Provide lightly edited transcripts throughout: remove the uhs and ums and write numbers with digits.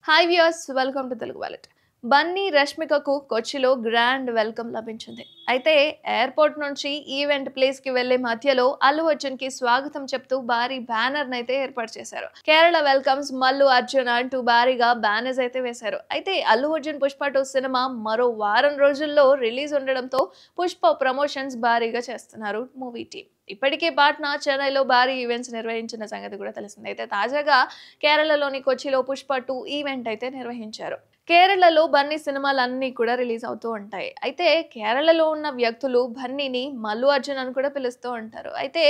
Hi viewers, welcome to Telugu wallet. Bunny రష్మికకు కొచ్చిలో grand welcome లభించింది. అయితే ఎయిర్పోర్ట్ నుంచి ఈవెంట్ ప్లేస్ కి వెళ్లే మధ్యలో అల్లు అర్జున్ కి స్వాగతం చెప్తూ భారీ బ్యానర్ అయితే ఏర్పాటు చేశారు. కేరళ వెల్కమ్స్ మల్లు అర్జున్ అంటూ భారీగా బ్యానర్స్ అయితే వేశారు. అయితే అల్లు అర్జున్ పుష్ప 2 సినిమా మరో వారం రోజుల్లో రిలీజ్ ఉండడంతో పుష్ప ప్రమోషన్స్ భారీగా చేస్తున్నారు మూవీ టీం. ఇప్పటికే పాట్నా, చెన్నైలో భారీ ఈవెంట్స్ నిర్వహించిన సంగతి కూడా తెలిసిందే. అయితే తాజాగా కేరళలోని కొచ్చిలో పుష్ప 2 ఈవెంట్ అయితే నిర్వహించారు. కేరళలో బన్నీ సినిమాలన్నీ కూడా రిలీజ్ అవుతూ ఉంటాయి. అయితే కేరళలో ఉన్న వ్యక్తులు బన్నీని మల్లు అర్జున్ అని కూడా పిలుస్తూ ఉంటారు. అయితే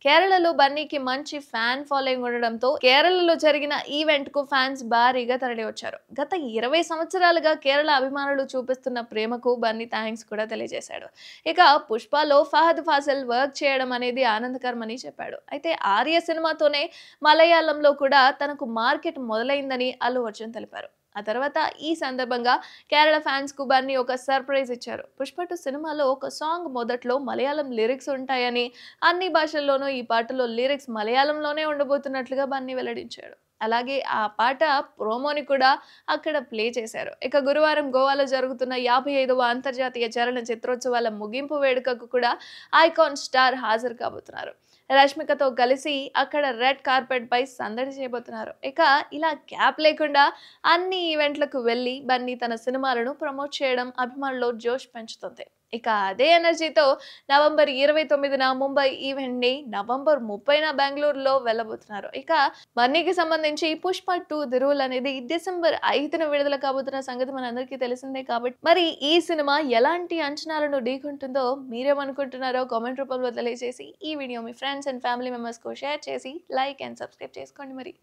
కేరళలో బన్నీకి మంచి ఫ్యాన్ ఫాలోయింగ్ ఉండడంతో కేరళలో జరిగిన ఈవెంట్ కు ఫ్యాన్స్ భారీగా తరలివచ్చారు. గత 20 సంవత్సరాలుగా కేరళ అభిమానులు చూపిస్తున్న ప్రేమకు బన్నీ థాంక్స్ కూడా తెలియజేశాడు. ఇక పుష్పలో ఫహద్ ఫాసిల్ వర్క్ చేయడం అనేది ఆనందకరమని చెప్పాడు. అయితే ఆర్య సినిమాతోనే మలయాళంలో కూడా తనకు మార్కెట్ మొదలైందని అల్లు అర్జున్ తెలిపారు. ఆ తర్వాత ఈ సందర్భంగా కేరళ ఫ్యాన్స్ కు బన్నీ ఒక సర్ప్రైజ్ ఇచ్చారు. పుష్ప 2 సినిమాలో ఒక సాంగ్ మొదట్లో మలయాళం లిరిక్స్ ఉంటాయని, అన్ని భాషల్లోనూ ఈ పాటలో లిరిక్స్ మలయాళంలోనే ఉండబోతున్నట్లుగా బన్నీ వెల్లడించాడు. అలాగే ఆ పాట ప్రోమోని కూడా అక్కడ ప్లే చేశారు. ఇక గురువారం గోవాలో జరుగుతున్న 55వ అంతర్జాతీయ చలన చిత్రోత్సవాల ముగింపు వేడుకకు కూడా ఐకాన్ స్టార్ హాజరు కాబోతున్నారు. రష్మికతో కలిసి అక్కడ రెడ్ కార్పెట్ పై సందడి చేయబోతున్నారు. ఇక ఇలా గ్యాప్ లేకుండా అన్ని ఈవెంట్లకు వెళ్లి బన్నీ తన సినిమాలను ప్రమోట్ చేయడం అభిమానుల్లో జోష్ పెంచుతుంది. ఇక అదే ఎనర్జీతో నవంబర్ 29న ముంబై ఈవెంట్ ని, నవంబర్ 30న బెంగళూరులో వెళ్ళబోతున్నారు. ఇక బన్నీకి సంబంధించి పుష్ప 2 ది రూల్ అనేది డిసెంబర్ 5న విడుదల కాబోతున్న సంగతి మనందరికీ తెలిసిందే. కాబట్టి మరి ఈ సినిమా ఎలాంటి అంచనాలను ఢీకొంటుందో మీరేమనుకుంటున్నారో కామెంట్ రూపంలో తెలియజేసి ఈ video me friends and family members కు షేర్ చేసి లైక్ అండ్ సబ్స్క్రైబ్ చేసుకోండి మరి.